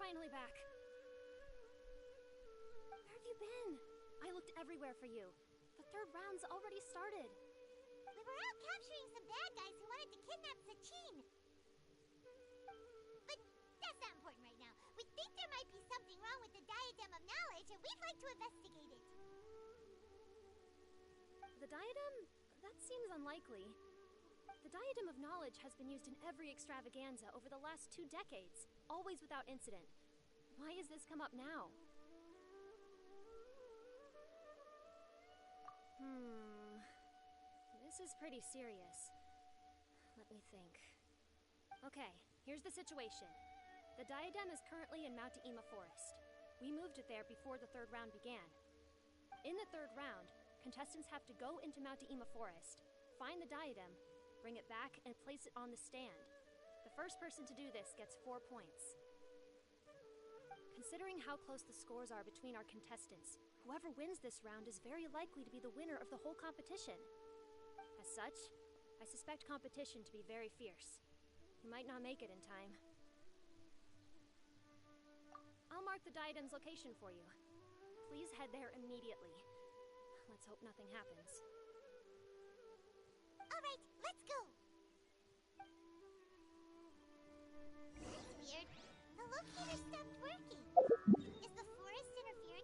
finally back. Where have you been? I looked everywhere for you. The third round's already started. We were out capturing some bad guys who wanted to kidnap Sachin. But that's not important right now. We think there might be something wrong with the Diadem of Knowledge, and we'd like to investigate it. The Diadem? That seems unlikely. The Diadem of Knowledge has been used in every extravaganza over the last 2 decades, always without incident. Why has this come up now? This is pretty serious. Let me think. Okay, here's the situation. The Diadem is currently in Mount Ima Forest. We moved it there before the third round began. In the third round, contestants have to go into Mount Ima Forest, find the Diadem, bring it back, and place it on the stand. The first person to do this gets 4 points. Considering how close the scores are between our contestants, whoever wins this round is very likely to be the winner of the whole competition. As such, I suspect competition to be very fierce. You might not make it in time. I'll mark the Diadem's location for you. Please head there immediately. Let's hope nothing happens. Alright, let's go! That's weird. The locator stopped working. Is the forest interfering?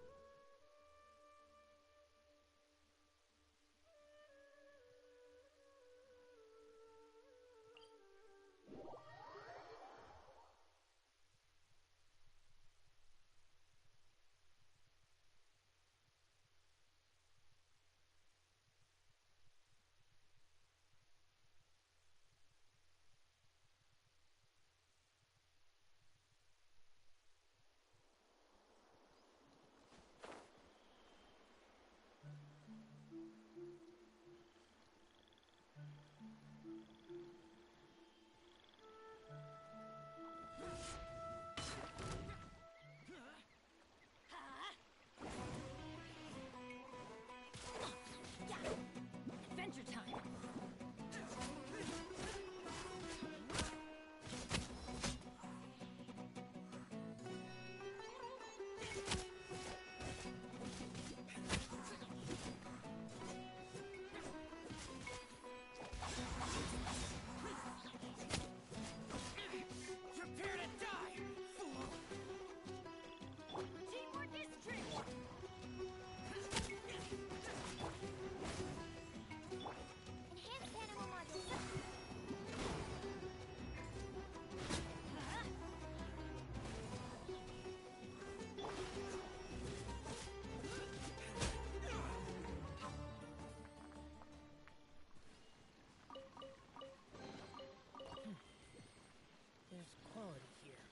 Adventure time! Prepare to die, fool! Teamwork is strength! Enhanced animal modules. There's quality here.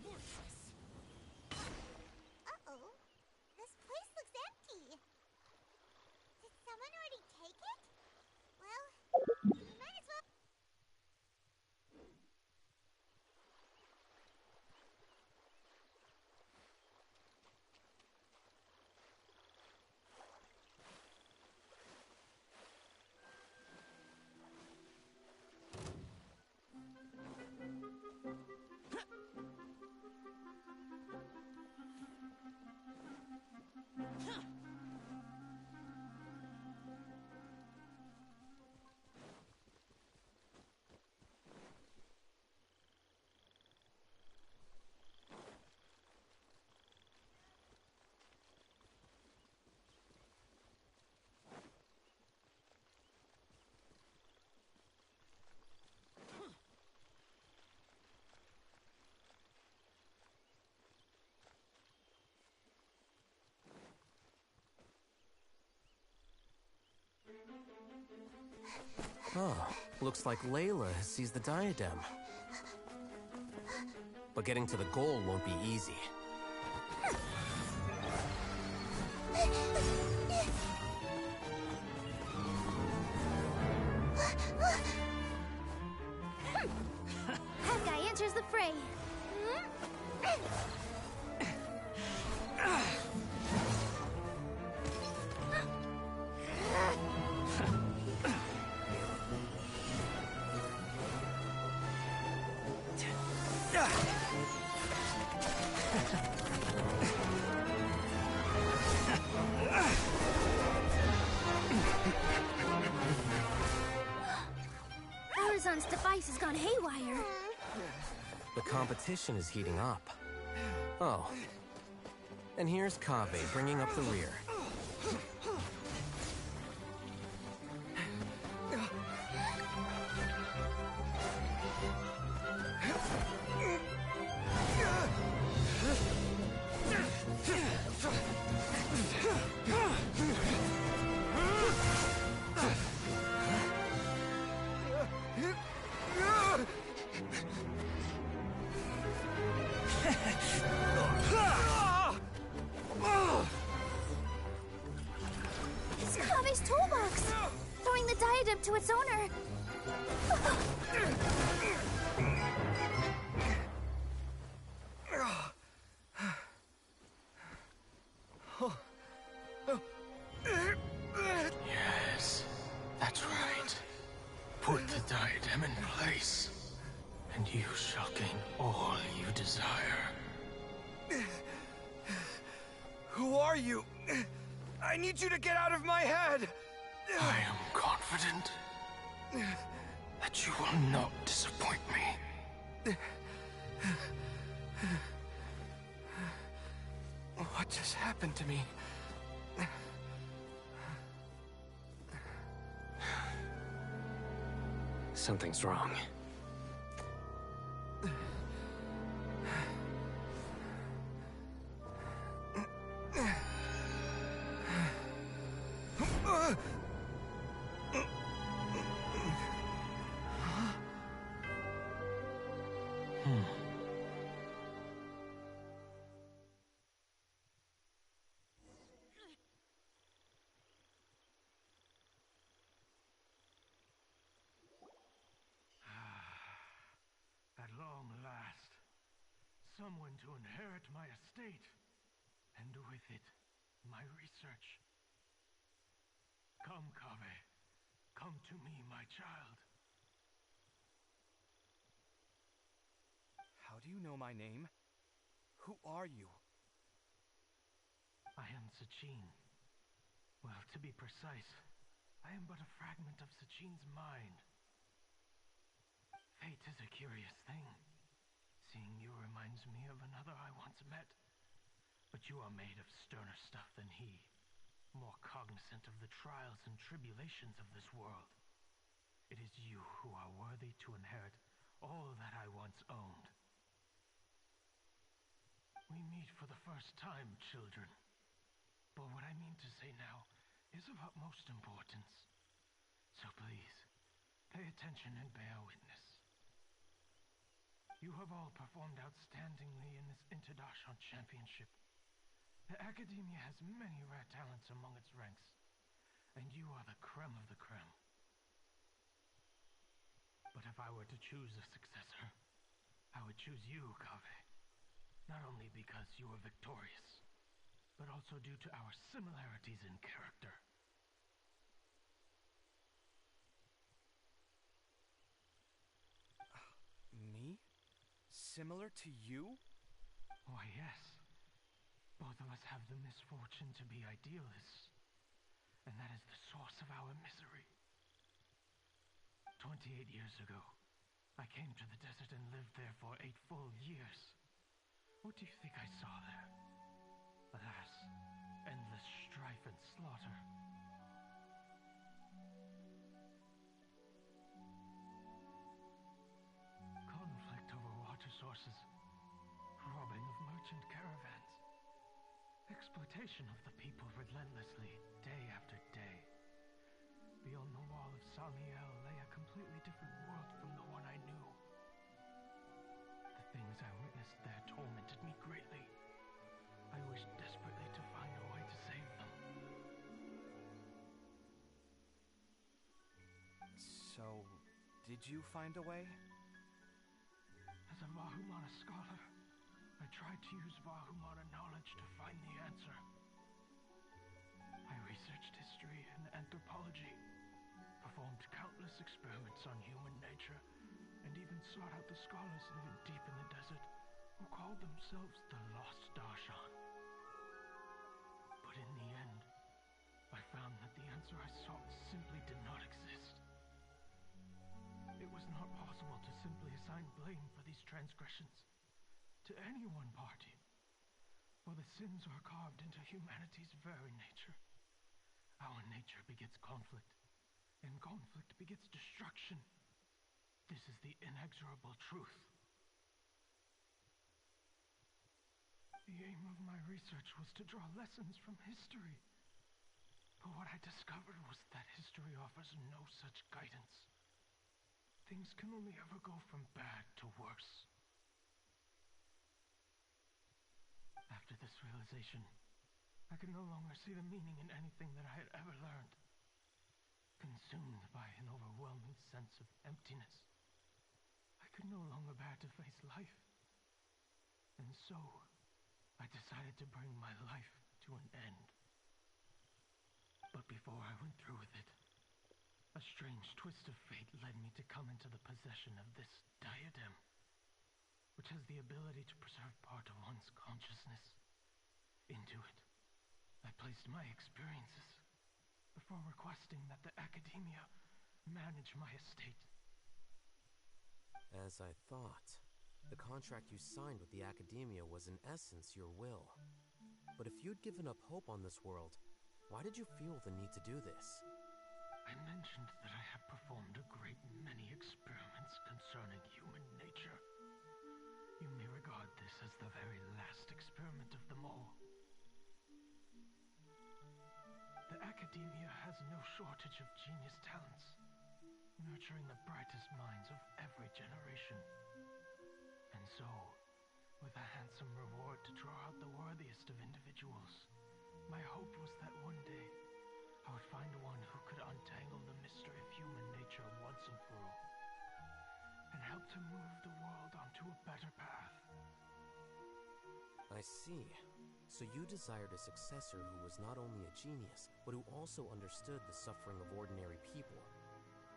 Worthless! Uh-oh. This place looks empty. Did someone already take it? Well, we might as well... Oh, looks like Layla has seized the diadem. But getting to the goal won't be easy. That guy enters the fray. place has gone haywire. The competition is heating up. Oh. And here's Kaveh bringing up the rear. It's Kaveh's toolbox! Throwing the diadem to its owner. Yes, that's right. Put the diadem in place, and you shall gain all you desire. Who are you? I need you to get out of my head! I am confident that you will not disappoint me. What just happened to me? Something's wrong. At long last, someone to inherit my estate, and with it, my research. Come, Kaveh. Come to me, my child. How do you know my name? Who are you? I am Sachin. Well, to be precise, I am but a fragment of Sachin's mind. Fate is a curious thing. Seeing you reminds me of another I once met. But you are made of sterner stuff than he, more cognizant of the trials and tribulations of this world. It is you who are worthy to inherit all that I once owned. We meet for the first time, children. But what I mean to say now is of utmost importance. So please, pay attention and bear witness. You have all performed outstandingly in this Interdashon Championship. The Academia has many rare talents among its ranks, and you are the creme of the creme. But if I were to choose a successor, I would choose you, Kaveh. Not only because you were victorious, but also due to our similarities in character. Me? Similar to you? Why, yes. Both of us have the misfortune to be idealists, and that is the source of our misery. 28 years ago, I came to the desert and lived there for 8 full years. What do you think I saw there? Alas, endless strife and slaughter. Conflict over water sources, robbing of merchant caravans, exploitation of the people relentlessly, day after day. Beyond the wall of Samiel lay a completely different world from the one I knew. The things I witnessed there tormented me greatly. I wished desperately to find a way to save them. So, did you find a way? As a Vahumana scholar, I tried to use Vahumana knowledge to find the answer. I researched history and anthropology, performed countless experiments on human nature, and even sought out the scholars living deep in the desert who called themselves the Lost Darshan. But in the end, I found that the answer I sought simply did not exist. It was not possible to simply assign blame for these transgressions to any one party, for the sins are carved into humanity's very nature. Our nature begets conflict, and conflict begets destruction. This is the inexorable truth. The aim of my research was to draw lessons from history. But what I discovered was that history offers no such guidance. Things can only ever go from bad to worse. After this realization, I could no longer see the meaning in anything that I had ever learned. Consumed by an overwhelming sense of emptiness, I could no longer bear to face life. And so, I decided to bring my life to an end. But before I went through with it, a strange twist of fate led me to come into the possession of this diadem, which has the ability to preserve part of one's consciousness. Into it, I placed my experiences before requesting that the academia manage my estate. As I thought, the contract you signed with the academia was in essence your will. But if you'd given up hope on this world, why did you feel the need to do this? I mentioned that I have performed a great many experiments concerning human nature. You may regard this as the very last experiment of them all. The academia has no shortage of genius talents, nurturing the brightest minds of every generation. And so, with a handsome reward to draw out the worthiest of individuals, my hope was that one day I would find one who could untangle the mystery of human nature once and for all, and help to move the world onto a better path. I see. So you desired a successor who was not only a genius, but who also understood the suffering of ordinary people.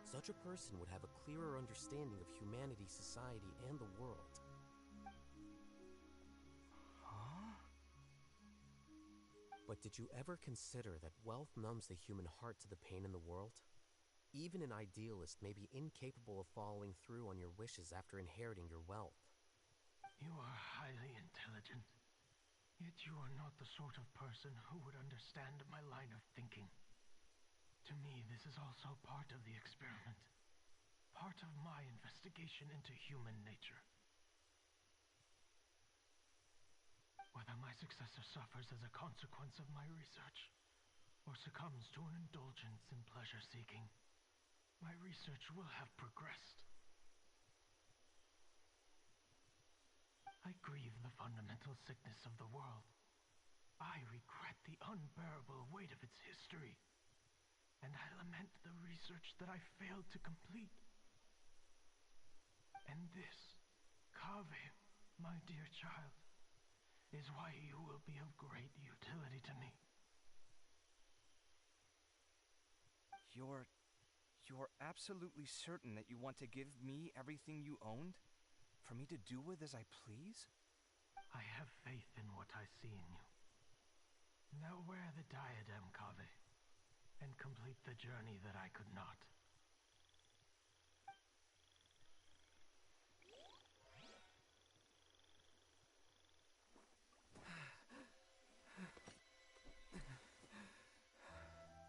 Such a person would have a clearer understanding of humanity, society, and the world. But did you ever consider that wealth numbs the human heart to the pain in the world? Even an idealist may be incapable of following through on your wishes after inheriting your wealth. You are highly intelligent, yet you are not the sort of person who would understand my line of thinking. To me, this is also part of the experiment, part of my investigation into human nature. Whether my successor suffers as a consequence of my research, or succumbs to an indulgence in pleasure-seeking, my research will have progressed. I grieve the fundamental sickness of the world. I regret the unbearable weight of its history, and I lament the research that I failed to complete. And this, Kaveh, my dear child, is why you will be of great utility to me. You're absolutely certain that you want to give me everything you owned? For me to do with as I please? I have faith in what I see in you. Now wear the diadem, Kaveh, and complete the journey that I could not.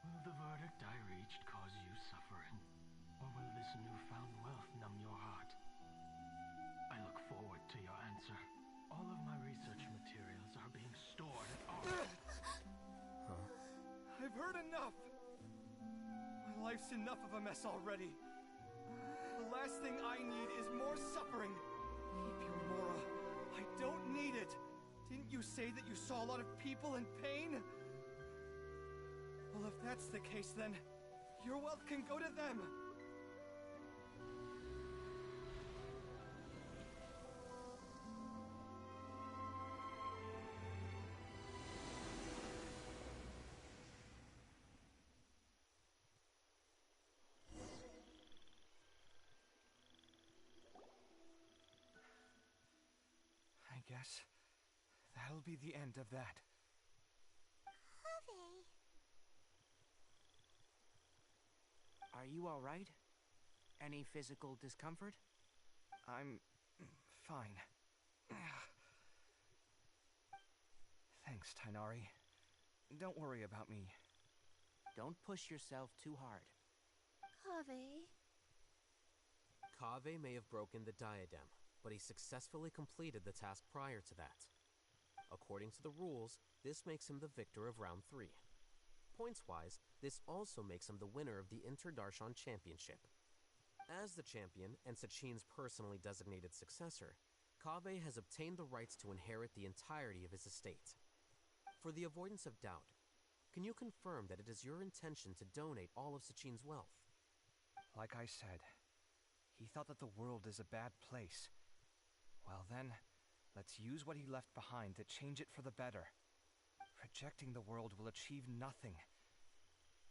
Will the verdict I reached cause you suffering, or will this newfound wealth numb your heart? I look forward to your answer. All of my research materials are being stored at our... I've heard enough! My life's enough of a mess already. The last thing I need is more suffering. Keep your Mora. I don't need it. Didn't you say that you saw a lot of people in pain? Well, if that's the case, then your wealth can go to them. I guess that'll be the end of that. Kaveh. Are you all right? Any physical discomfort? I'm fine. Thanks, Tainari. Don't worry about me. Don't push yourself too hard. Kaveh. Kaveh may have broken the diadem, but he successfully completed the task prior to that. According to the rules, this makes him the victor of round 3. Points-wise, this also makes him the winner of the Interdarshan Championship. As the champion and Sachin's personally designated successor, Kaveh has obtained the rights to inherit the entirety of his estate. For the avoidance of doubt, can you confirm that it is your intention to donate all of Sachin's wealth? Like I said, he thought that the world is a bad place. Well then, let's use what he left behind to change it for the better. Rejecting the world will achieve nothing.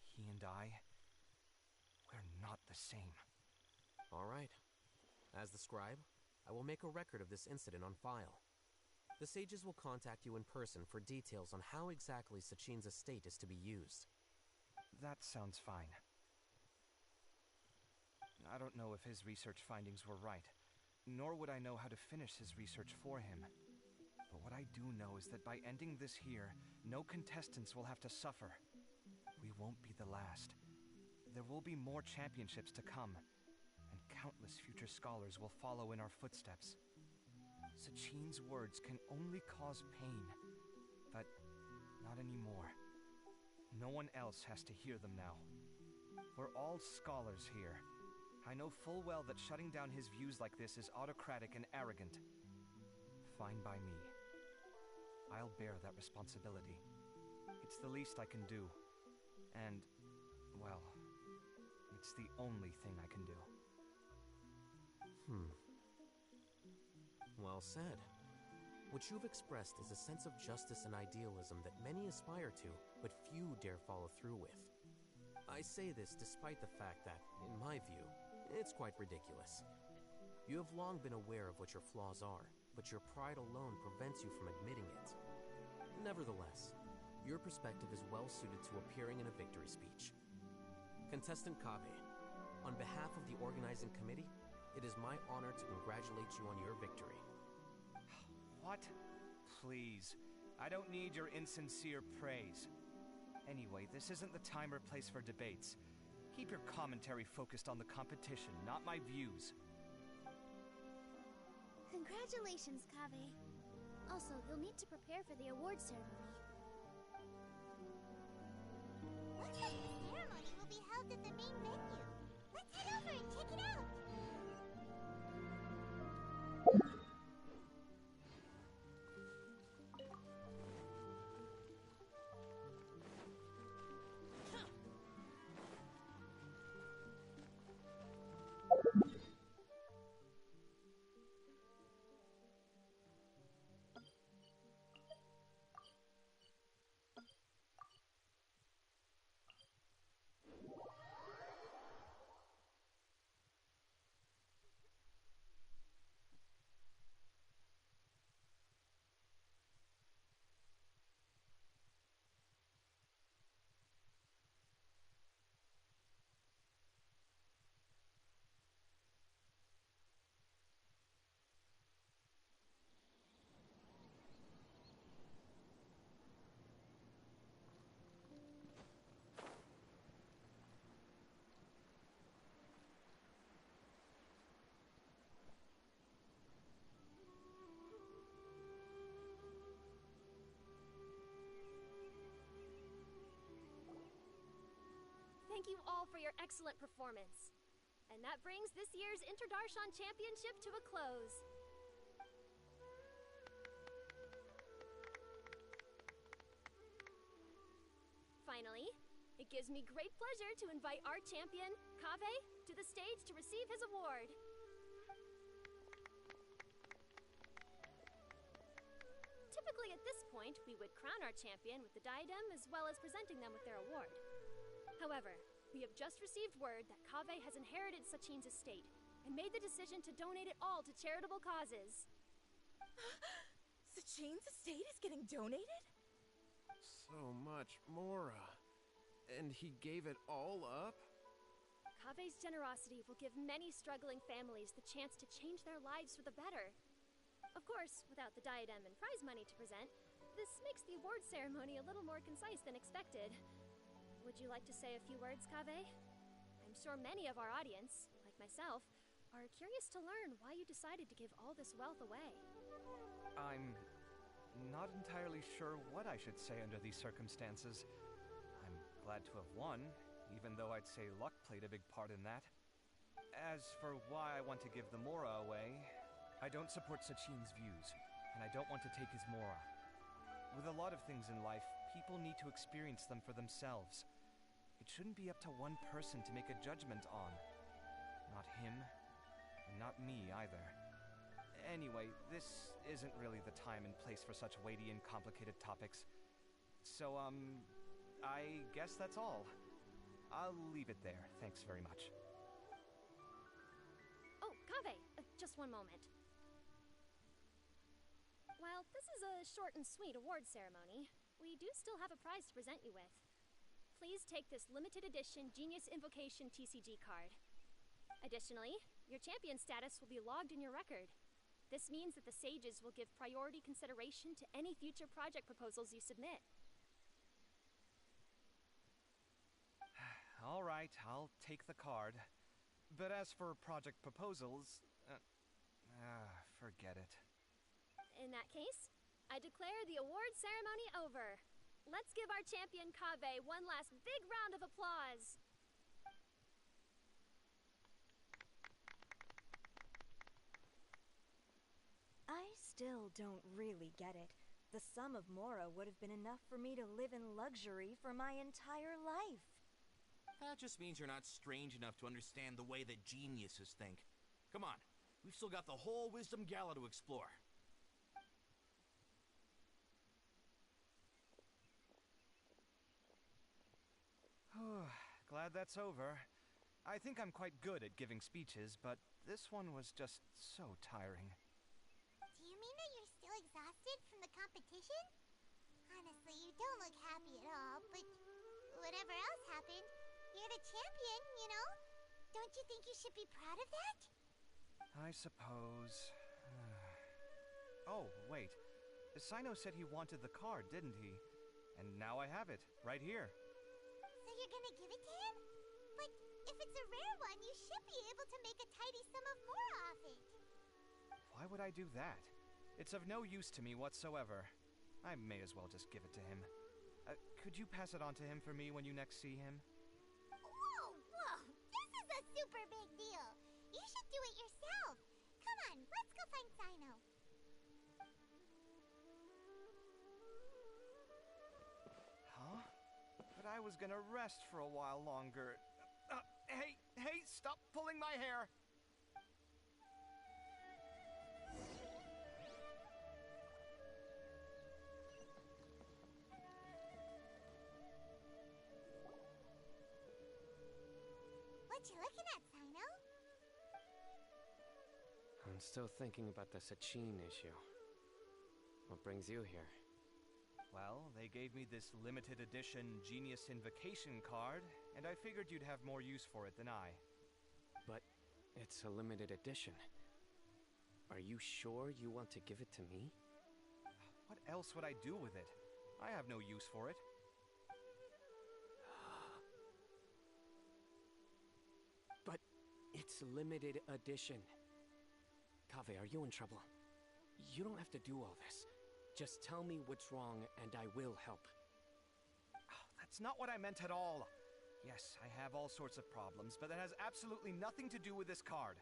He and I, we're not the same. All right. As the scribe, I will make a record of this incident on file. The sages will contact you in person for details on how exactly Sachin's estate is to be used. That sounds fine. I don't know if his research findings were right, nor would I know how to finish his research for him. But what I do know is that by ending this here, no contestants will have to suffer. We won't be the last. There will be more championships to come, and countless future scholars will follow in our footsteps. Sachin's words can only cause pain, but not anymore. No one else has to hear them now. We're all scholars here. I know full well that shutting down his views like this is autocratic and arrogant. Fine by me. I'll bear that responsibility. It's the least I can do. And, well, it's the only thing I can do. Well said. What you've expressed is a sense of justice and idealism that many aspire to, but few dare follow through with. I say this despite the fact that, in my view, it's quite ridiculous. You have long been aware of what your flaws are, but your pride alone prevents you from admitting it. Nevertheless, your perspective is well suited to appearing in a victory speech. Contestant Kaveh, on behalf of the organizing committee, it is my honor to congratulate you on your victory. What? Please. I don't need your insincere praise. Anyway, this isn't the time or place for debates. Keep your commentary focused on the competition, not my views. Congratulations, Kaveh. Also, you'll need to prepare for the award ceremony. Looks like the ceremony will be held at the main venue. Let's head over and check it out! Thank you all for your excellent performance. And that brings this year's Interdarshan Championship to a close. Finally, it gives me great pleasure to invite our champion, Kaveh, to the stage to receive his award. Typically at this point, we would crown our champion with the diadem as well as presenting them with their award. However, we have just received word that Kaveh has inherited Sachin's estate and made the decision to donate it all to charitable causes. Sachin's estate is getting donated? So much, Mora. And he gave it all up? Kave's generosity will give many struggling families the chance to change their lives for the better. Of course, without the diadem and prize money to present, this makes the award ceremony a little more concise than expected. Would you like to say a few words, Kave? I'm sure many of our audience, like myself, are curious to learn why you decided to give all this wealth away. I'm not entirely sure what I should say under these circumstances. I'm glad to have won, even though I'd say luck played a big part in that. As for why I want to give the Mora away, I don't support Sachin's views, and I don't want to take his Mora. With a lot of things in life, people need to experience them for themselves. It shouldn't be up to one person to make a judgment on. Not him, and not me either. Anyway, this isn't really the time and place for such weighty and complicated topics. So, I guess that's all. I'll leave it there. Thanks very much. Oh, Kave, just one moment. While this is a short and sweet award ceremony, we do still have a prize to present you with. Please take this limited edition Genius Invocation TCG card. Additionally, your champion status will be logged in your record. This means that the Sages will give priority consideration to any future project proposals you submit. All right, I'll take the card. But as for project proposals, forget it. In that case, I declare the award ceremony over. Let's give our champion Kave one last big round of applause. I still don't really get it. The sum of Mora would have been enough for me to live in luxury for my entire life. That just means you're not strange enough to understand the way that geniuses think. Come on, we've still got the whole Wisdom Gala to explore. Glad that's over. I think I'm quite good at giving speeches, but this one was just so tiring. Do you mean that you're still exhausted from the competition? Honestly, you don't look happy at all, but whatever else happened, you're the champion, you know? Don't you think you should be proud of that? I suppose. Oh, wait. Sino said he wanted the card, didn't he? And now I have it, right here. So you're gonna give it to him? But if it's a rare one, you should be able to make a tidy sum of Mora off it. Why would I do that? It's of no use to me whatsoever. I may as well just give it to him. Could you pass it on to him for me when you next see him? Whoa! This is a super big deal! You should do it yourself! Come on, let's go find Sino. Huh? But I was gonna rest for a while longer. Hey, stop pulling my hair! What you looking at, Sino? I'm still thinking about the Sachin issue. What brings you here? Well, they gave me this limited edition Genius Invocation card, and I figured you'd have more use for it than I. But it's a limited edition. Are you sure you want to give it to me? What else would I do with it? I have no use for it. But it's limited edition. Kave, are you in trouble? You don't have to do all this. Just tell me what's wrong and I will help. That's not what I meant at all. Yes, I have all sorts of problems, but that has absolutely nothing to do with this card.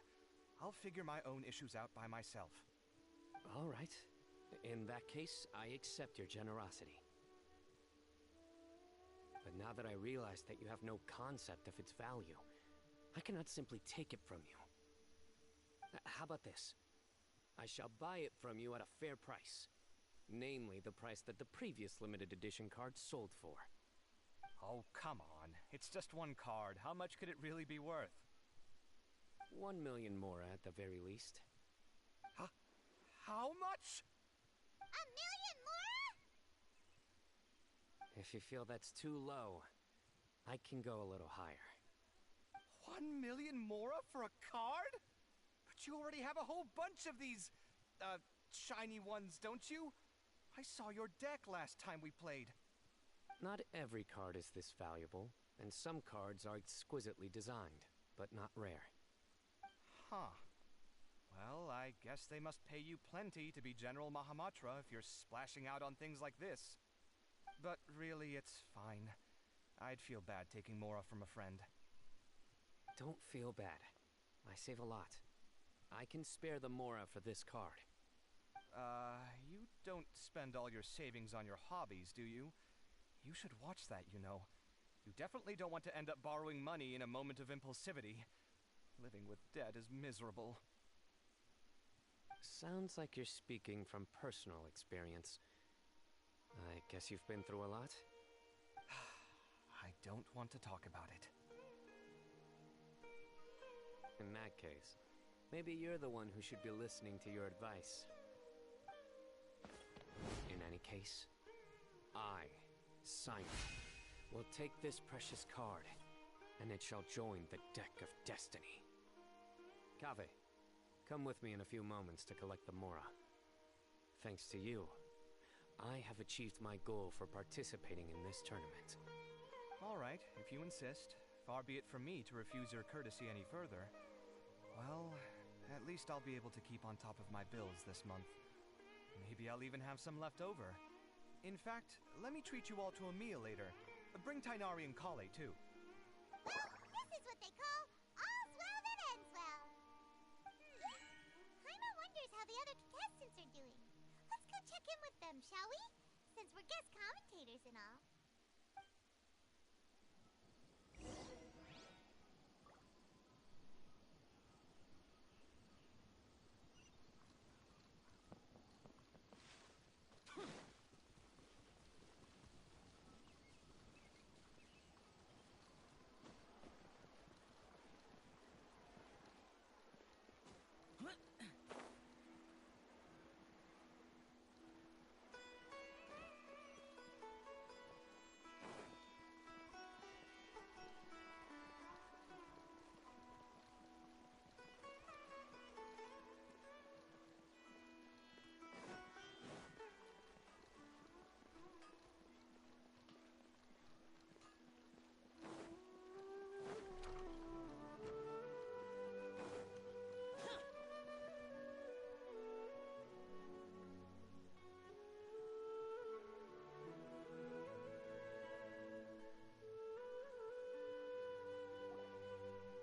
I'll figure my own issues out by myself. All right. In that case, I accept your generosity. But now that I realize that you have no concept of its value, I cannot simply take it from you. How about this? I shall buy it from you at a fair price. Namely, the price that the previous limited edition card sold for. Oh, come on. It's just one card. How much could it really be worth? 1 million more at the very least. How much? 1 million Mora? If you feel that's too low, I can go a little higher. 1 1,000,000 Mora for a card? But you already have a whole bunch of these, shiny ones, don't you? I saw your deck last time we played. Not every card is this valuable, and some cards are exquisitely designed, but not rare. Huh. Well, I guess they must pay you plenty to be General Mahamatra if you're splashing out on things like this. But really, it's fine. I'd feel bad taking Mora from a friend. Don't feel bad. I save a lot. I can spare the Mora for this card. You don't spend all your savings on your hobbies, do you? You should watch that, you know. You definitely don't want to end up borrowing money in a moment of impulsivity. Living with debt is miserable. Sounds like you're speaking from personal experience. I guess you've been through a lot? I don't want to talk about it. In that case, maybe you're the one who should be listening to your advice. In any case, I, Simon, will take this precious card, and it shall join the deck of destiny. Kaveh, come with me in a few moments to collect the Mora. Thanks to you, I have achieved my goal for participating in this tournament. All right, if you insist. Far be it from me to refuse your courtesy any further. Well, at least I'll be able to keep on top of my bills this month. Maybe I'll even have some left over. In fact, let me treat you all to a meal later. Bring Tainari and Kale, too. Well, this is what they call all's well that ends well. Paimon wonders how the other contestants are doing. Let's go check in with them, shall we? Since we're guest commentators and all.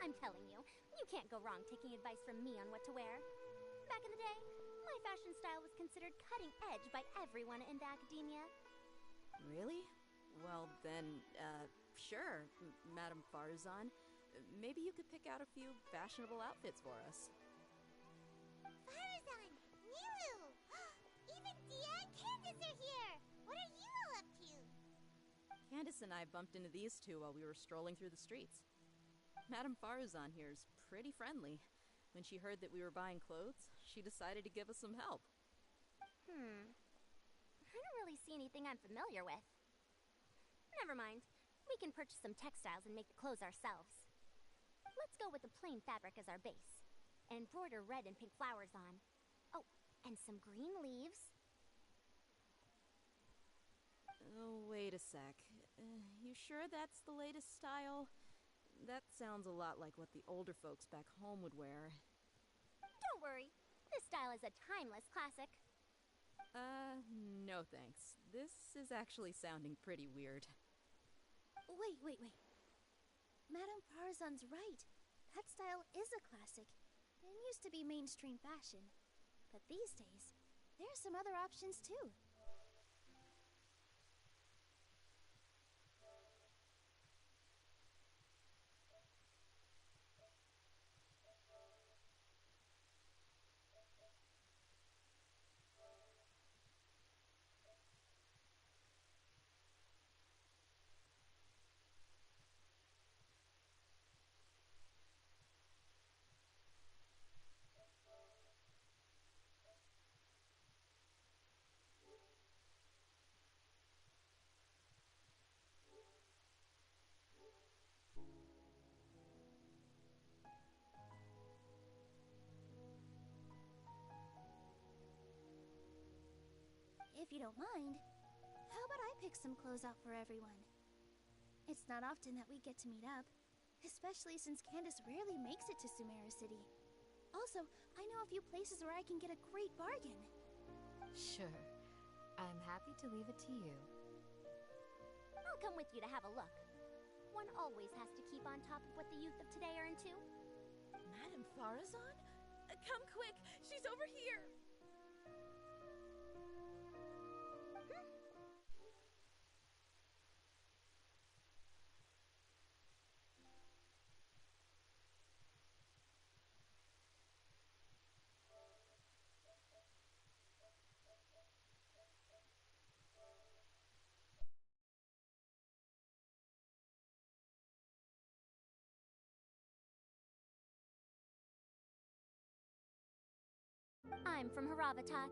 I'm telling you, you can't go wrong taking advice from me on what to wear. Back in the day, my fashion style was considered cutting edge by everyone in the academia. Really? Well, then, sure, Madame Farzan. Maybe you could pick out a few fashionable outfits for us. Farazan! Niru! Even Dia and Candace are here! What are you all up to? Candace and I bumped into these two while we were strolling through the streets. Madame Farzan here is pretty friendly. When she heard that we were buying clothes, she decided to give us some help. I don't really see anything I'm familiar with. Never mind. We can purchase some textiles and make the clothes ourselves. Let's go with the plain fabric as our base, and embroider red and pink flowers on. Oh, and some green leaves. Oh, wait a sec. You sure that's the latest style? That sounds a lot like what the older folks back home would wear. Don't worry. This style is a timeless classic. No thanks. This is actually sounding pretty weird. Wait. Madame Farzan's right. That style is a classic. It used to be mainstream fashion. But these days, there are some other options too. if you don't mind, how about I pick some clothes out for everyone? It's not often that we get to meet up, especially since Candace rarely makes it to Sumeru City. Also, I know a few places where I can get a great bargain. Sure. I'm happy to leave it to you. I'll come with you to have a look. One always has to keep on top of what the youth of today are into. Madame Farazan? Come quick! She's over here! I'm from Haravatat.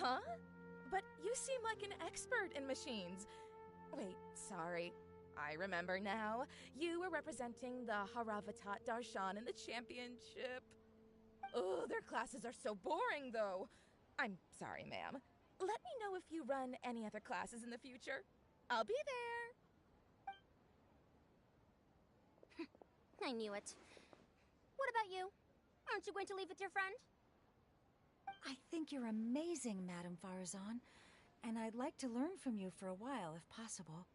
Huh? But you seem like an expert in machines. Wait, sorry. I remember now. You were representing the Haravatat Darshan in the championship. Oh, their classes are so boring, though. I'm sorry, ma'am. Let me know if you run any other classes in the future. I'll be there. I knew it. What about you? Aren't you going to leave with your friend? I think you're amazing, Madame Farazan, and I'd like to learn from you for a while, if possible.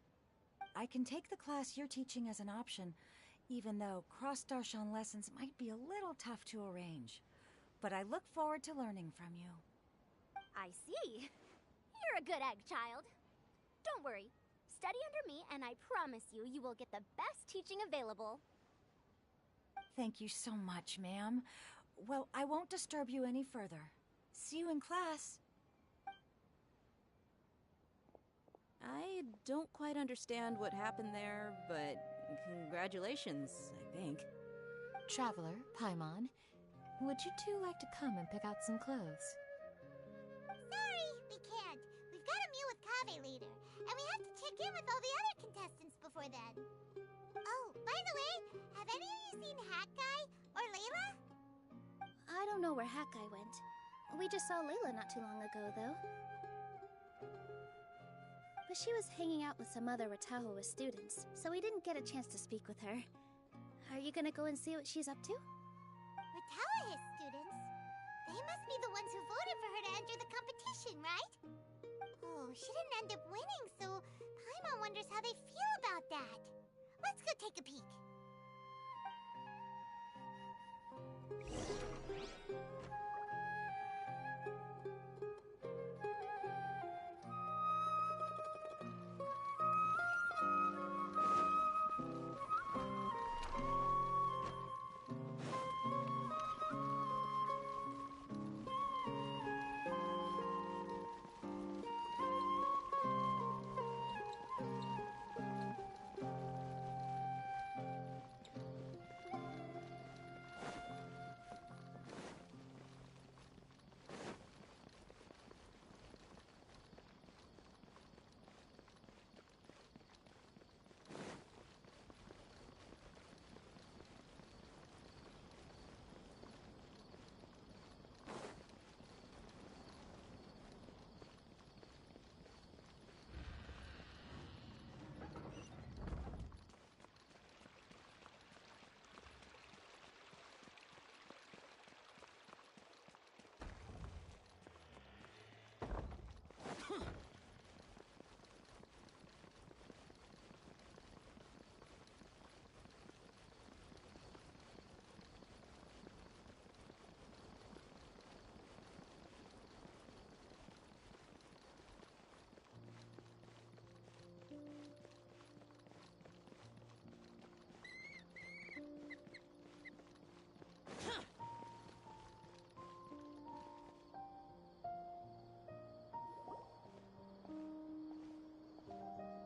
I can take the class you're teaching as an option, even though cross-Darshan lessons might be a little tough to arrange. But I look forward to learning from you. I see. You're a good egg, child. Don't worry. Study under me, and I promise you, you will get the best teaching available. Thank you so much, ma'am. Well, I won't disturb you any further. See you in class. I don't quite understand what happened there, but congratulations, I think. Traveler, Paimon, would you two like to come and pick out some clothes? Sorry, we can't. We've got a meal with Kaveh later, and we have to check in with all the other contestants before then. Oh, by the way, have any of you seen Hat Guy or Layla? I don't know where Hakai went. We just saw Layla not too long ago, though. But she was hanging out with some other Ratahoa students, so we didn't get a chance to speak with her. Are you gonna go and see what she's up to? Ratahoa students? They must be the ones who voted for her to enter the competition, right? Oh, she didn't end up winning, so Paimon wonders how they feel about that. Let's go take a peek.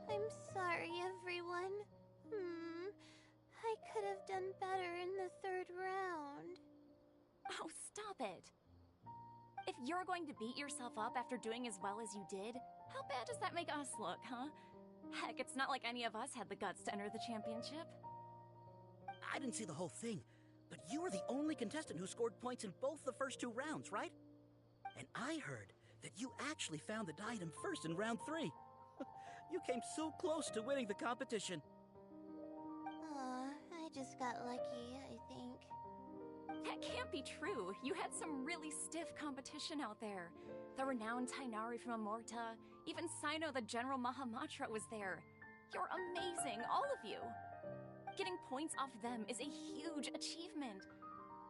I'm sorry, everyone. I could have done better in the third round. Oh, stop it. If you're going to beat yourself up after doing as well as you did, how bad does that make us look, huh? Heck, it's not like any of us had the guts to enter the championship. I didn't see the whole thing, But you were the only contestant who scored points in both the first 2 rounds, right? And I heard that you actually found the diadem first in round 3. You came so close to winning the competition. Aw, I just got lucky, I think. That can't be true. You had some really stiff competition out there. The renowned Tainari from Amorta, even Sino the General Mahamatra was there. You're amazing, all of you. Getting points off them is a huge achievement.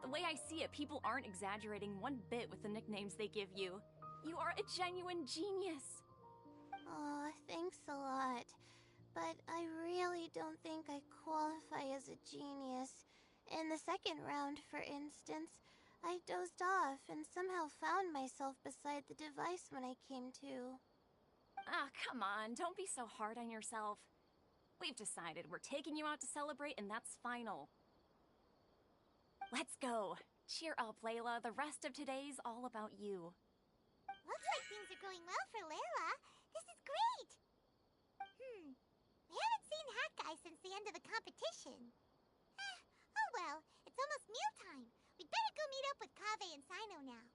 The way I see it, people aren't exaggerating one bit with the nicknames they give you. You are a genuine genius. Aw, thanks a lot. But I really don't think I qualify as a genius. In the second round, for instance, I dozed off and somehow found myself beside the device when I came to. Ah, come on, don't be so hard on yourself. We've decided we're taking you out to celebrate, and that's final. Let's go. Cheer up, Layla. The rest of today's all about you. Looks like things are going well for Layla. This is great! We haven't seen Hat Guy since the end of the competition. Oh well, it's almost mealtime. We'd better go meet up with Kaveh and Sino now.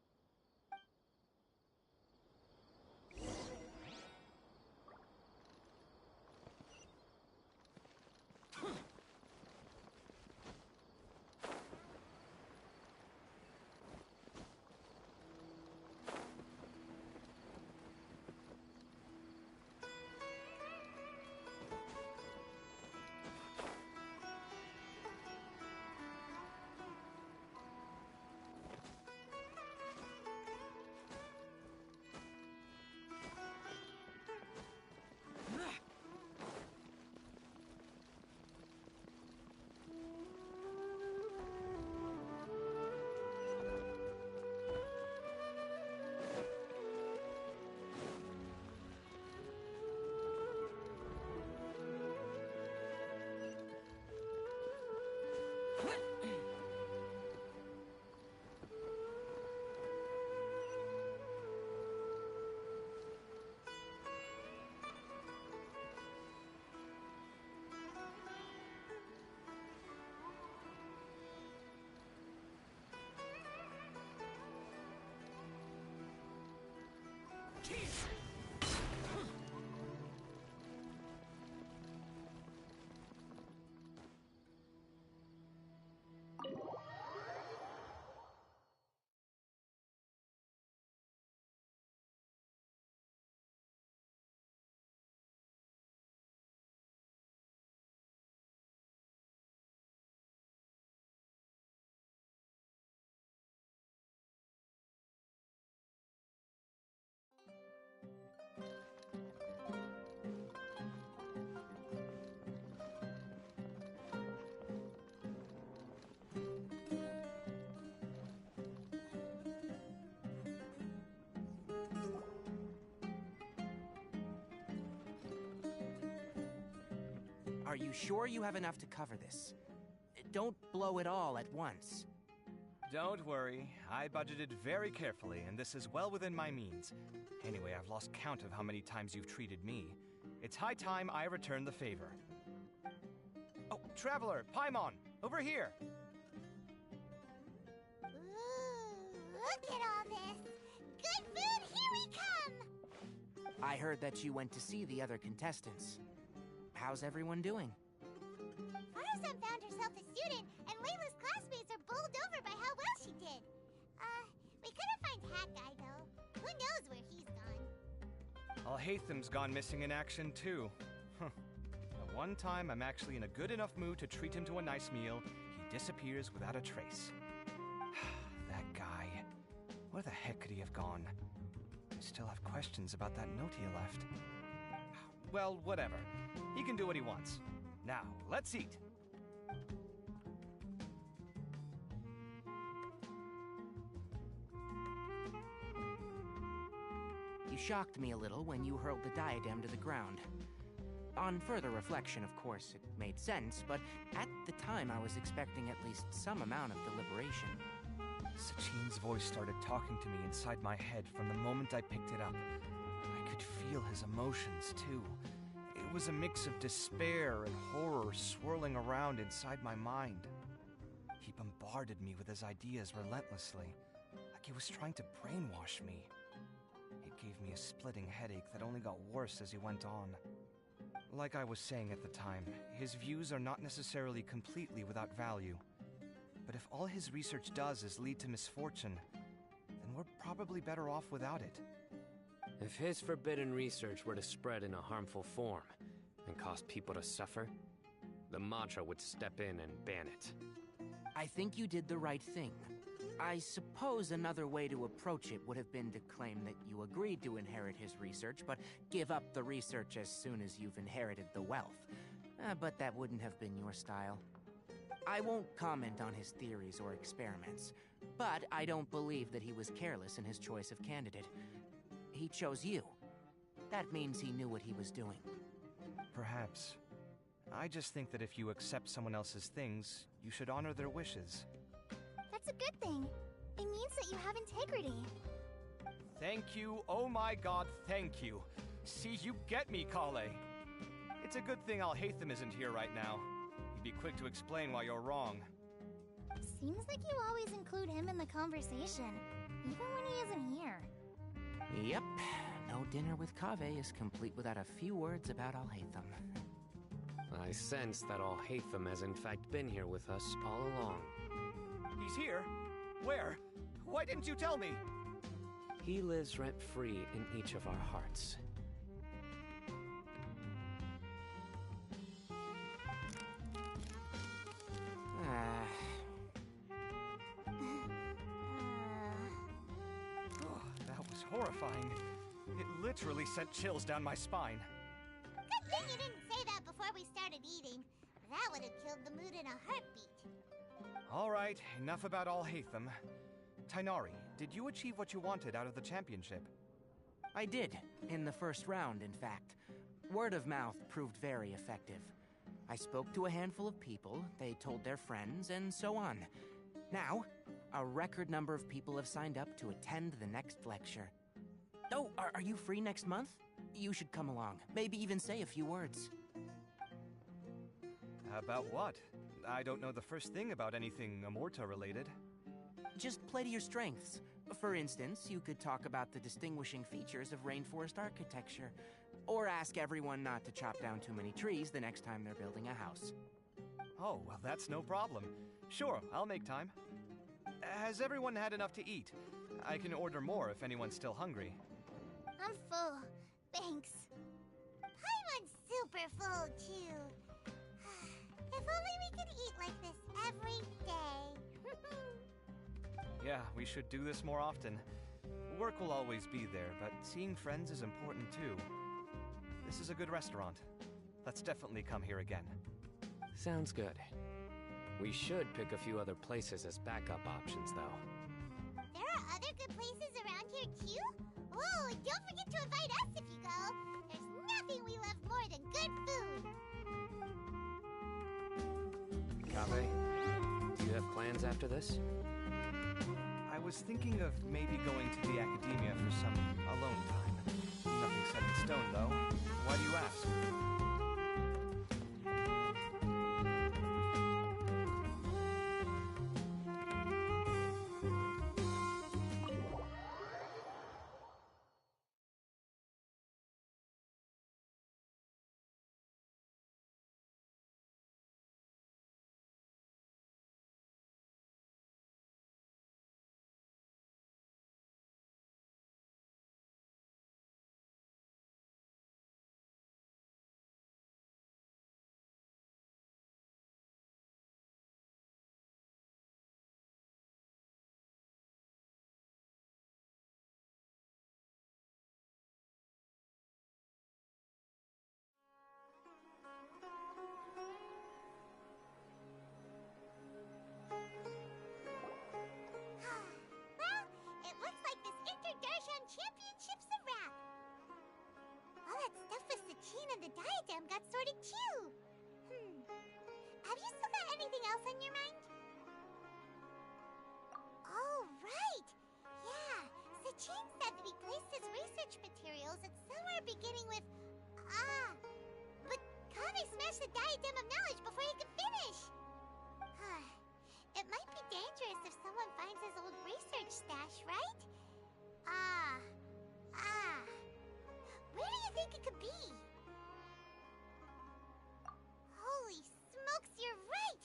Are you sure you have enough to cover this? Don't blow it all at once. Don't worry, I budgeted very carefully, and this is well within my means. Anyway, I've lost count of how many times you've treated me. It's high time I return the favor. Oh, Traveler, Paimon, over here! Ooh, look at all this! Good food, here we come! I heard that you went to see the other contestants. How's everyone doing? Faruzan found herself a student, and Layla's classmates are bowled over by how well she did. We couldn't find Hat Guy, though. Who knows where he's gone? Alhaitham's gone missing in action, too. The one time I'm actually in a good enough mood to treat him to a nice meal, he disappears without a trace. That guy. Where the heck could he have gone? I still have questions about that note he left. Well, whatever. He can do what he wants. Now, let's eat. You shocked me a little when you hurled the diadem to the ground. On further reflection, of course, it made sense, but at the time I was expecting at least some amount of deliberation. Sachine's voice started talking to me inside my head from the moment I picked it up. I could feel his emotions, too. It was a mix of despair and horror swirling around inside my mind. He bombarded me with his ideas relentlessly, like he was trying to brainwash me. It gave me a splitting headache that only got worse as he went on. Like I was saying at the time, his views are not necessarily completely without value. But if all his research does is lead to misfortune, then we're probably better off without it. If his forbidden research were to spread in a harmful form and cause people to suffer, the Matra would step in and ban it. I think you did the right thing. I suppose another way to approach it would have been to claim that you agreed to inherit his research, but give up the research as soon as you've inherited the wealth. But that wouldn't have been your style. I won't comment on his theories or experiments, but I don't believe that he was careless in his choice of candidate. He chose you. That means he knew what he was doing. Perhaps. I just think that if you accept someone else's things, you should honor their wishes. That's a good thing. It means that you have integrity. Thank you, oh my god, thank you. See, you get me, Kale. It's a good thing Alhaitham isn't here right now. He'd be quick to explain why you're wrong. Seems like you always include him in the conversation, even when he isn't here. Yep. No dinner with Kaveh is complete without a few words about Alhaitham. I sense that Alhaitham has in fact been here with us all along. He's here? Where? Why didn't you tell me? He lives rent-free in each of our hearts. That was horrifying. It literally sent chills down my spine. Good thing you didn't say that before we started eating. That would have killed the mood in a heartbeat. All right, enough about Alhaitham. Tighnari, did you achieve what you wanted out of the championship? I did, in the first round, in fact. Word of mouth proved very effective. I spoke to a handful of people, they told their friends, and so on. Now, a record number of people have signed up to attend the next lecture. Oh, are you free next month? You should come along, maybe even say a few words. About what? I don't know the first thing about anything Amorta-related. Just play to your strengths. For instance, you could talk about the distinguishing features of rainforest architecture, or ask everyone not to chop down too many trees the next time they're building a house. Oh, well, that's no problem. Sure, I'll make time. Has everyone had enough to eat? I can order more if anyone's still hungry. I'm full. Thanks. Paimon's super full, too. If only we could eat like this every day. Yeah, we should do this more often. Work will always be there, but seeing friends is important too. This is a good restaurant. Let's definitely come here again. Sounds good. We should pick a few other places as backup options, though. There are other good places around here, too? Oh, and don't forget to invite us if you go. There's nothing we love more than good food. Kaveh, do you have plans after this? I was thinking of maybe going to the academia for some alone time. Nothing set in stone, though. Why do you ask? The diadem got sorted too! Have you still got anything else on your mind? Oh, right! Yeah, Sachin said that he placed his research materials at somewhere beginning with... but Kaveh smashed the diadem of knowledge before he could finish! It dangerous if someone finds his old research stash, right? Where do you think it could be? Holy smokes, you're right!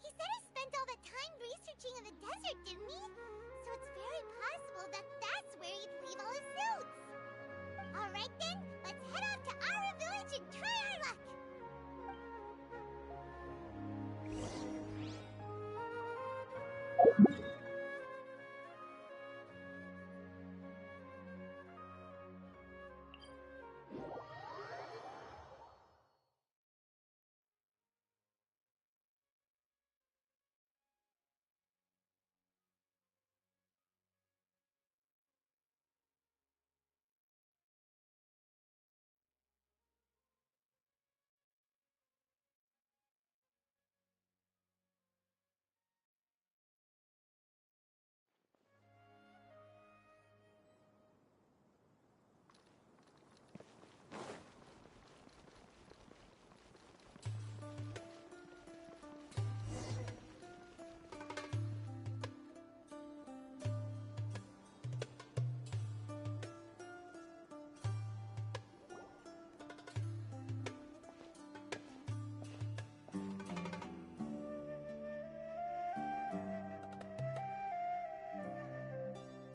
He said he spent all that time researching in the desert, didn't he? So it's very possible that that's where he'd leave all his notes. Alright then, let's head off to Ara Village and try our luck!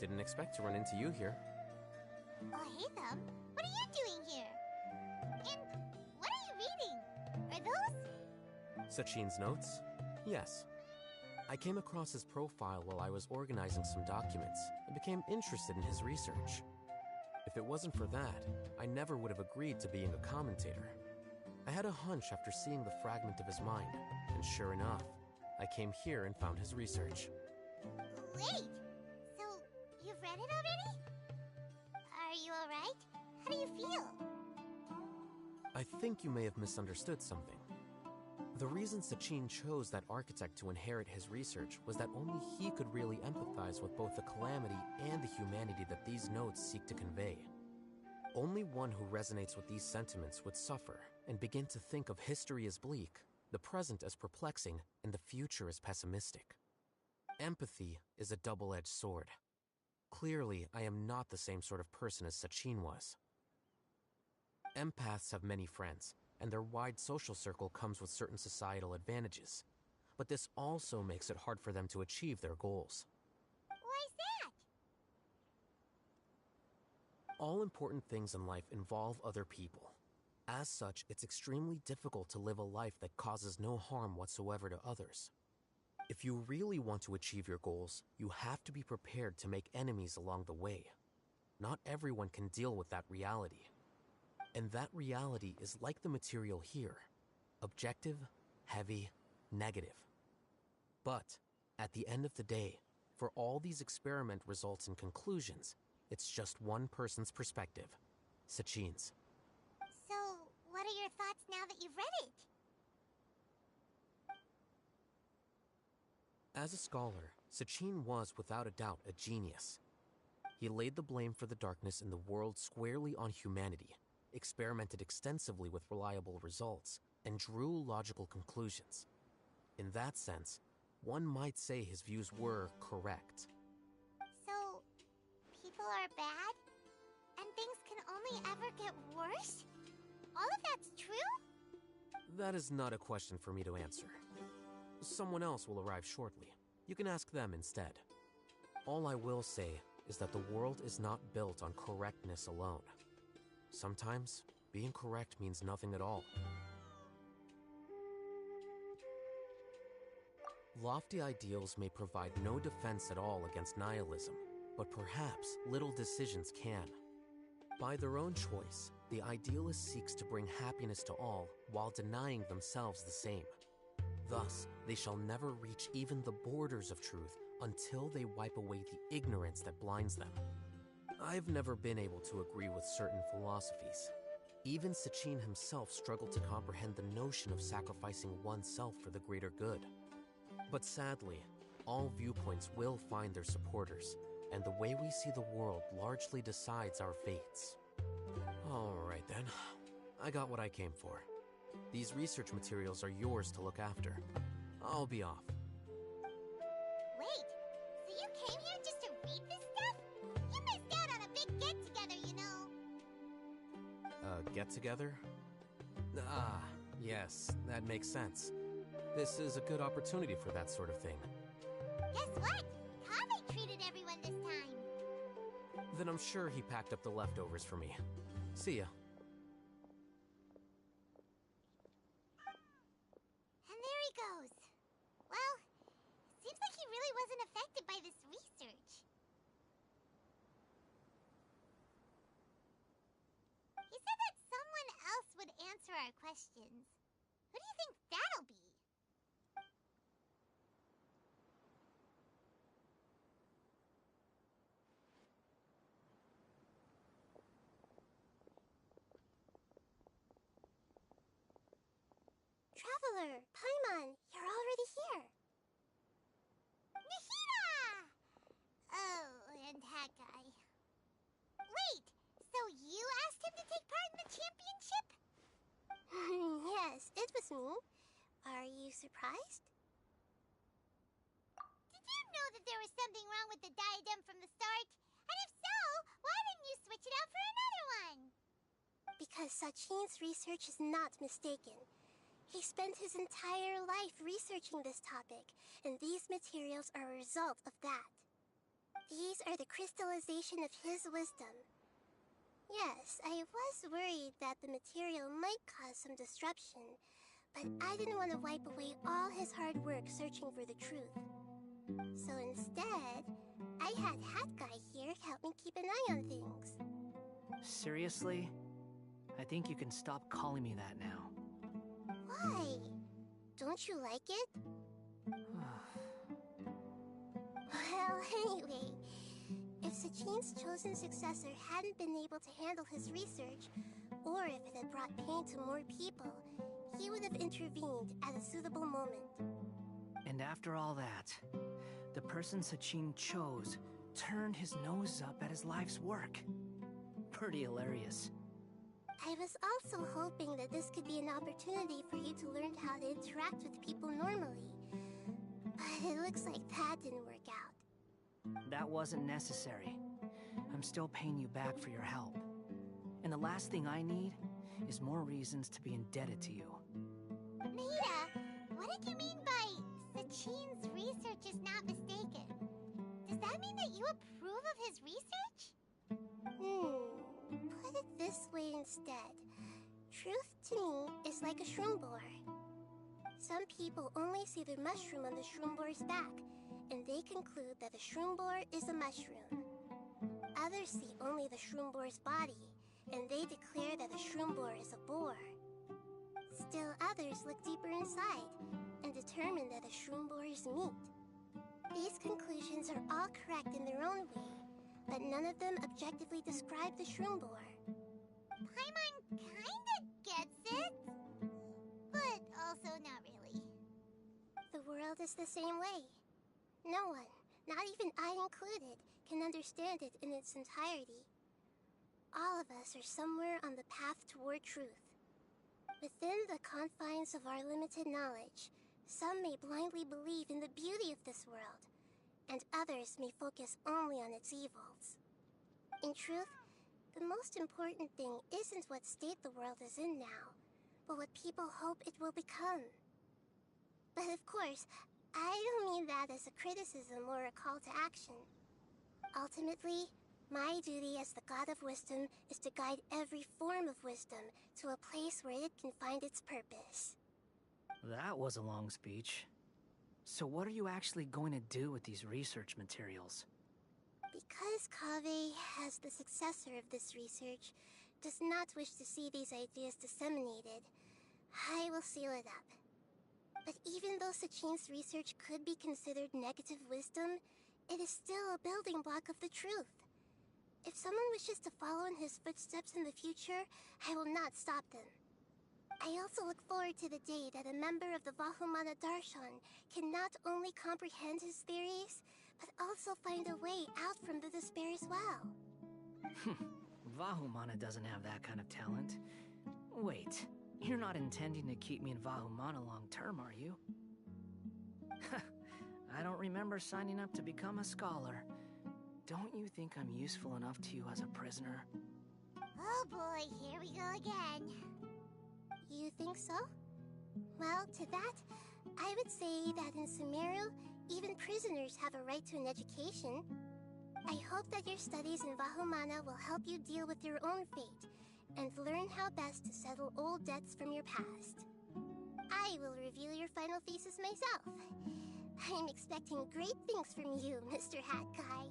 Didn't expect to run into you here. Oh, hey, Thumb. What are you doing here? And what are you reading? Are those? Sachin's notes? Yes. I came across his profile while I was organizing some documents and became interested in his research. If it wasn't for that, I never would have agreed to being a commentator. I had a hunch after seeing the fragment of his mind, and sure enough, I came here and found his research. Wait! So, you've read it already? Are you alright? How do you feel? I think you may have misunderstood something. The reason Sachin chose that architect to inherit his research was that only he could really empathize with both the calamity and the humanity that these notes seek to convey. Only one who resonates with these sentiments would suffer and begin to think of history as bleak, the present as perplexing, and the future as pessimistic. Empathy is a double-edged sword. Clearly, I am not the same sort of person as Sachin was. Empaths have many friends, and their wide social circle comes with certain societal advantages. But this also makes it hard for them to achieve their goals. Why's that? All important things in life involve other people. As such, it's extremely difficult to live a life that causes no harm whatsoever to others. If you really want to achieve your goals, you have to be prepared to make enemies along the way. Not everyone can deal with that reality. And that reality is like the material here. Objective, heavy, negative. But, at the end of the day, for all these experiment results and conclusions, it's just one person's perspective. Sachin's. So, what are your thoughts now that you've read it? As a scholar, Sachin was without a doubt a genius. He laid the blame for the darkness in the world squarely on humanity, experimented extensively with reliable results, and drew logical conclusions. In that sense, one might say his views were correct. So, people are bad? And things can only ever get worse? All of that's true? That is not a question for me to answer. Someone else will arrive shortly. You can ask them instead. All I will say is that the world is not built on correctness alone. Sometimes, being correct means nothing at all. Lofty ideals may provide no defense at all against nihilism, but perhaps little decisions can. By their own choice, the idealist seeks to bring happiness to all while denying themselves the same. Thus, they shall never reach even the borders of truth until they wipe away the ignorance that blinds them. I've never been able to agree with certain philosophies. Even Sachin himself struggled to comprehend the notion of sacrificing oneself for the greater good. But sadly, all viewpoints will find their supporters, and the way we see the world largely decides our fates. Alright then, I got what I came for. These research materials are yours to look after. I'll be off. Wait, read this stuff? You missed out on a big get-together, you know. Get-together? Ah, yes, that makes sense. This is a good opportunity for that sort of thing. Guess what? Kaveh treated everyone this time. Then I'm sure he packed up the leftovers for me. See ya. And there he goes. Well, seems like he really wasn't affected by this research. He said that someone else would answer our questions. Who do you think that'll be? Traveler, Paimon, you're already here. Nahida! Oh, and that guy. Wait, so you asked him to take part in the championship? Yes, it was me. Are you surprised? Did you know that there was something wrong with the diadem from the start? And if so, why didn't you switch it out for another one? Because Sachin's research is not mistaken. He spent his entire life researching this topic, and these materials are a result of that. These are the crystallization of his wisdom. Yes, I was worried that the material might cause some disruption, but I didn't want to wipe away all his hard work searching for the truth. So instead, I had Hat Guy here help me keep an eye on things. Seriously? I think you can stop calling me that now. Why? Don't you like it? Well, anyway, if Sachin's chosen successor hadn't been able to handle his research, or if it had brought pain to more people, he would have intervened at a suitable moment. And after all that, the person Sachin chose turned his nose up at his life's work. Pretty hilarious. I was also hoping that this could be an opportunity for you to learn how to interact with people normally. But it looks like that didn't work out. That wasn't necessary. I'm still paying you back for your help. And the last thing I need is more reasons to be indebted to you. Nahida, what did you mean by Sachin's research is not mistaken? Does that mean that you approve of his research? Put it this way instead. Truth to me is like a shroom boar. Some people only see the mushroom on the shroom boar's back, and they conclude that the shroom boar is a mushroom. Others see only the shroom boar's body, and they declare that the shroom boar is a boar. Still others look deeper inside, and determine that the shroom boar is meat. These conclusions are all correct in their own way, but none of them objectively describe the shroom boar. Paimon kinda gets it, but also not really. The world is the same way. No one, not even I included, can understand it in its entirety. All of us are somewhere on the path toward truth. Within the confines of our limited knowledge, some may blindly believe in the beauty of this world, and others may focus only on its evils. In truth, the most important thing isn't what state the world is in now, but what people hope it will become. But of course, I don't mean that as a criticism or a call to action. Ultimately, my duty as the God of Wisdom is to guide every form of wisdom to a place where it can find its purpose. That was a long speech. So what are you actually going to do with these research materials? Because Kaveh, as the successor of this research, does not wish to see these ideas disseminated, I will seal it up. But even though Sachin's research could be considered negative wisdom, it is still a building block of the truth. If someone wishes to follow in his footsteps in the future, I will not stop them. I also look forward to the day that a member of the Vahumana Darshan can not only comprehend his theories, but also find a way out from the despair as well. Vahumana doesn't have that kind of talent. Wait, you're not intending to keep me in Vahumana long term, are you? I don't remember signing up to become a scholar. don't you think I'm useful enough to you as a prisoner? Oh boy, here we go again. You think so? Well, to that, I would say that in Sumeru, even prisoners have a right to an education. I hope that your studies in Vahumana will help you deal with your own fate and learn how best to settle old debts from your past. I will review your final thesis myself. I'm expecting great things from you, Mr. Hat Guy.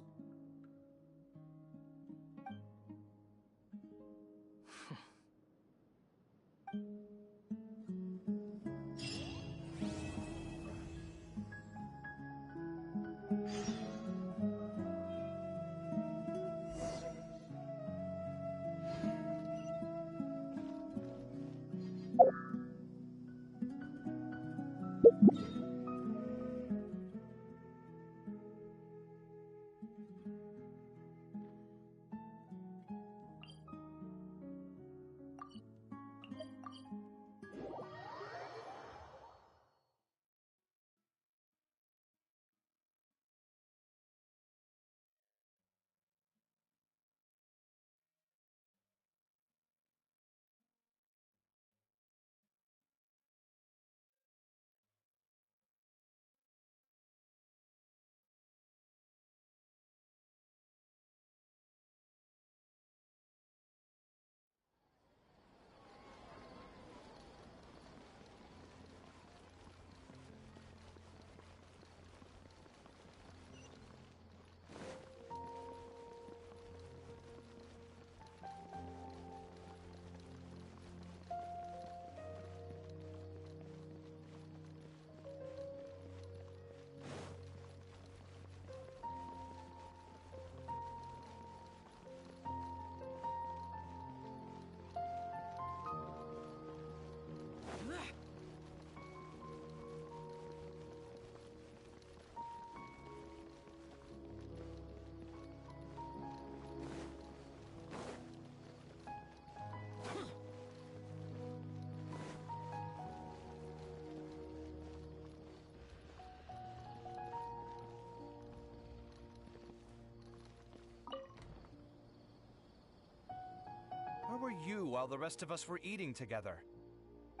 Where were you while the rest of us were eating together?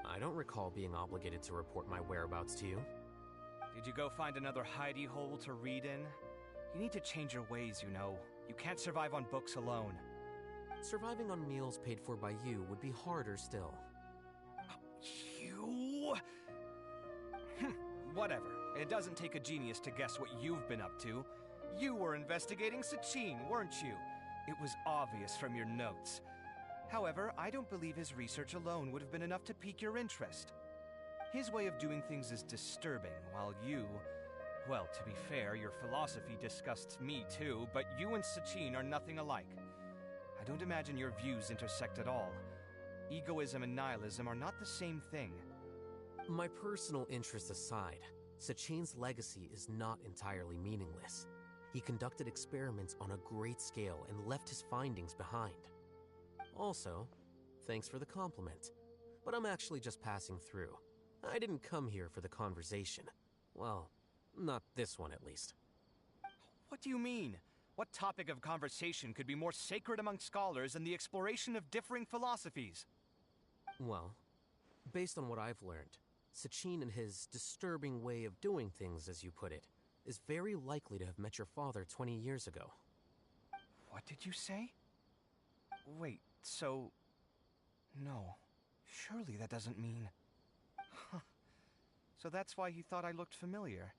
I don't recall being obligated to report my whereabouts to you. Did you go find another hidey hole to read in? You need to change your ways, you know. You can't survive on books alone. Surviving on meals paid for by you would be harder still. You... Whatever. It doesn't take a genius to guess what you've been up to. You were investigating Sachin, weren't you? It was obvious from your notes. However, I don't believe his research alone would have been enough to pique your interest. His way of doing things is disturbing, while you... Well, to be fair, your philosophy disgusts me too, but you and Sachin are nothing alike. I don't imagine your views intersect at all. Egoism and nihilism are not the same thing. My personal interests aside, Sachin's legacy is not entirely meaningless. He conducted experiments on a great scale and left his findings behind. Also, thanks for the compliment, but I'm actually just passing through. I didn't come here for the conversation. Well, not this one at least. What do you mean? What topic of conversation could be more sacred among scholars than the exploration of differing philosophies? Well, based on what I've learned, Sachin and his disturbing way of doing things, as you put it, is very likely to have met your father 20 years ago. What did you say? Wait, so... No. Surely that doesn't mean... Huh. So that's why he thought I looked familiar.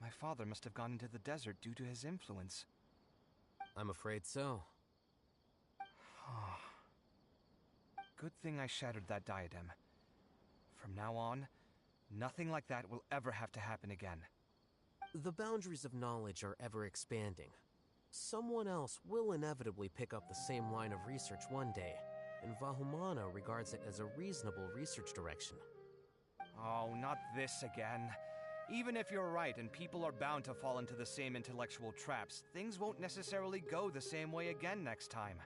My father must have gone into the desert due to his influence. I'm afraid so. Good thing I shattered that diadem. From now on, nothing like that will ever have to happen again. The boundaries of knowledge are ever expanding. Someone else will inevitably pick up the same line of research one day, and Vahumana regards it as a reasonable research direction. Oh, not this again. Even if you're right and people are bound to fall into the same intellectual traps, things won't necessarily go the same way again next time.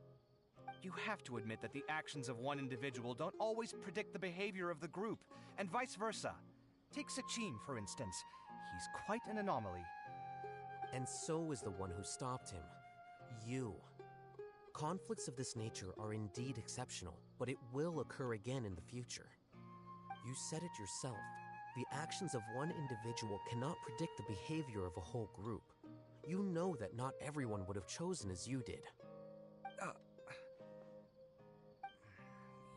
You have to admit that the actions of one individual don't always predict the behavior of the group, and vice versa. Take Sachin, for instance. He's quite an anomaly. And so is the one who stopped him. You. Conflicts of this nature are indeed exceptional, but it will occur again in the future. You said it yourself. The actions of one individual cannot predict the behavior of a whole group. You know that not everyone would have chosen as you did.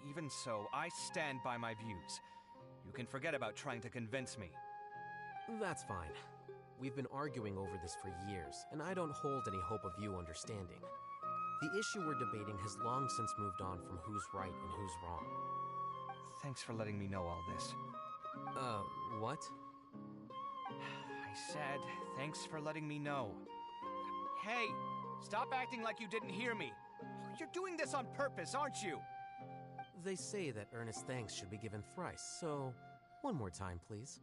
Even so, I stand by my views. You can forget about trying to convince me. That's fine. We've been arguing over this for years, and I don't hold any hope of you understanding. The issue we're debating has long since moved on from who's right and who's wrong. Thanks for letting me know all this. What? I said, thanks for letting me know. Hey, stop acting like you didn't hear me. You're doing this on purpose, aren't you? They say that earnest thanks should be given thrice, so one more time, please.